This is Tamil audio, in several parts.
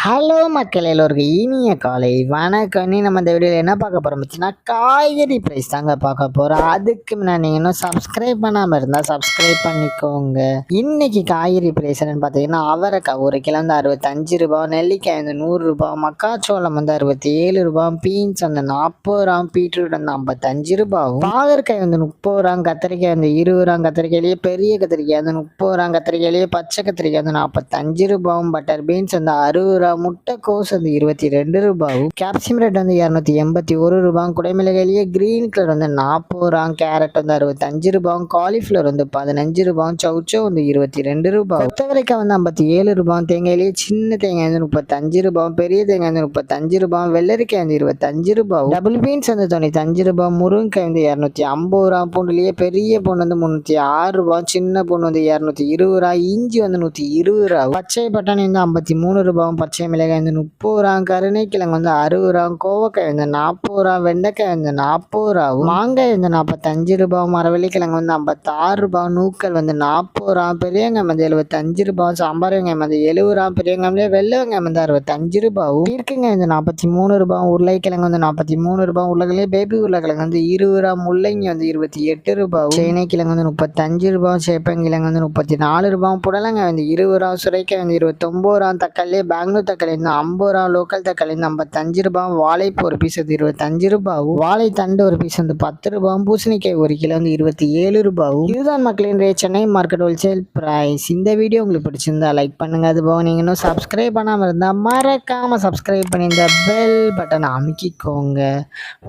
ஹலோ மக்கள் எல்லோருக்கும் இனிய காலை வணக்கம். நீ நம்ம இந்த வீடியோவில் என்ன பார்க்க போகிறோம் காய்கறி ப்ரைஸ் தாங்க பார்க்க போகிறோம். அதுக்கு முன்னாடி நீங்கள் இன்னும் சப்ஸ்கிரைப் பண்ணாமல் இருந்தால் சப்ஸ்கிரைப் பண்ணிக்கோங்க. இன்னைக்கு காய்கறி ப்ரைஸ் என்னன்னு பார்த்தீங்கன்னா, அவரைக்காய் ஒரு கிலோ வந்து 65 ரூபா, நெல்லிக்காய் வந்து 100 ரூபா, மக்காச்சோளம் வந்து 67 ரூபா, பீன்ஸ் வந்து 40 ரூபா, பீட்ரூட் வந்து 55 ரூபாவும், பாகற்காய் வந்து 30 ரூபா, கத்திரிக்காய் வந்து 20 ரூபா, கத்திரிக்காயிலேயே பெரிய கத்திரிக்காய் வந்து 30 ரூபா, கத்திரிக்காயிலேயே பச்சை கத்திரிக்காய் வந்து 45 ரூபாவும், பட்டர் பீன்ஸ் வந்து 60 ரூபா, முட்டைக்கோஸ் வந்து 22 ரூபாவும், கேப்சியம் ரேட் வந்து 281 ரூபாய், குடைமிளகாயிலேயே கிரீன் கலர் வந்து 40 ரூபா, கேரட் வந்து 65 ரூபாய், காலிஃப்ளவர் வந்து 15 ரூபாய், சவுச்சோ வந்து 22 ரூபாய், கொத்தவரைக்காய் வந்து 57 ரூபாய், தேங்காயிலேயே சின்ன தேங்காய் வந்து 35 ரூபாய், பெரிய தேங்காய் வந்து 35 ரூபாய், வெள்ளரிக்காய் வந்து 25 ரூபாய், டபுள் பீன்ஸ் வந்து 95 ரூபாய், முருங்கைக்காய் வந்து 250 ரூபாய், பூண்டுலேயே பெரிய பூண்டு வந்து 306 ரூபாய், சின்ன பூண்டு வந்து 220 ரூபாய், இஞ்சி வந்து 120 ரூபாய், பச்சை பட்டாணி வந்து 53 ரூபாய், பச்சை மிளகாய் வந்து 30 ரூபா, கருணைக்கிழங்கு வந்து 60 ரூபா, கோவக்காய் வந்து 40 ரூபா, வெண்டைக்காய் வந்து 40 ரூபா, மாங்காய் வந்து 45 ரூபாய், மரவள்ளிக்கிழங்கு வந்து 56 ரூபாய், நூக்கல் வந்து 40 ரூபா, பெரிய வெங்காயம் வந்து 75 ரூபாய், சாம்பார் வெங்காயம் வந்து 70 ரூபா, பெரிய வெங்காயம்லேயே வெள்ளை வெங்காயம் வந்து 65 ரூபாய், பீர்க்கங்காய் வந்து 43 ரூபாய், உருளைக்கிழங்கு வந்து 43 ரூபாய், உருளைக்கிழங்கு பேபி உருளைக்கிழங்கு வந்து 20 ரூபா, முள்ளங்கி வந்து 28 ரூபாய், சேனைக்கிழங்கு வந்து 35 ரூபாய், சேப்பங்கிழங்கு வந்து 34 ரூபாய், புடலங்காய் வந்து 20 ரூபா, சுரைக்காய் வந்து 29 ரூபா, தக்காளி பெங்களூர் தக்காளி வந்து 50 ரூபா, லோக்கல் தக்காளி வந்து 55 ரூபாய், வாழைப்பூ ஒரு பீஸ் வந்து 25 ரூபாய், வாழைத்தண்டு ஒரு பீஸ் வந்து 10 ரூபாய், பூசணிக்காய் ஒரு கிலோ வந்து 27 ரூபாய். இதுதான் மக்களின் சென்னை மார்க்கெட் ஹோல்சேல் பிரைஸ். இந்த வீடியோ உங்களுக்கு பிடிச்சிருந்தா லைக் பண்ணுங்க. அது போக நீங்க இன்னும் சப்ஸ்கிரைப் பண்ணாமல் இருந்தால் மறக்காம சப்ஸ்கிரைப் பண்ணி இந்த பெல் பட்டனை அமுக்கிக்கோங்க.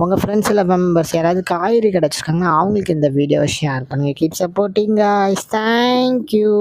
உங்க ஃப்ரெண்ட்ஸ் இல்லை மெம்பர்ஸ் யாராவது காய்கறி கிடச்சிருக்காங்கன்னா அவங்களுக்கு இந்த வீடியோவை ஷேர் பண்ணுங்க. Keep supporting guys. தேங்க்யூ.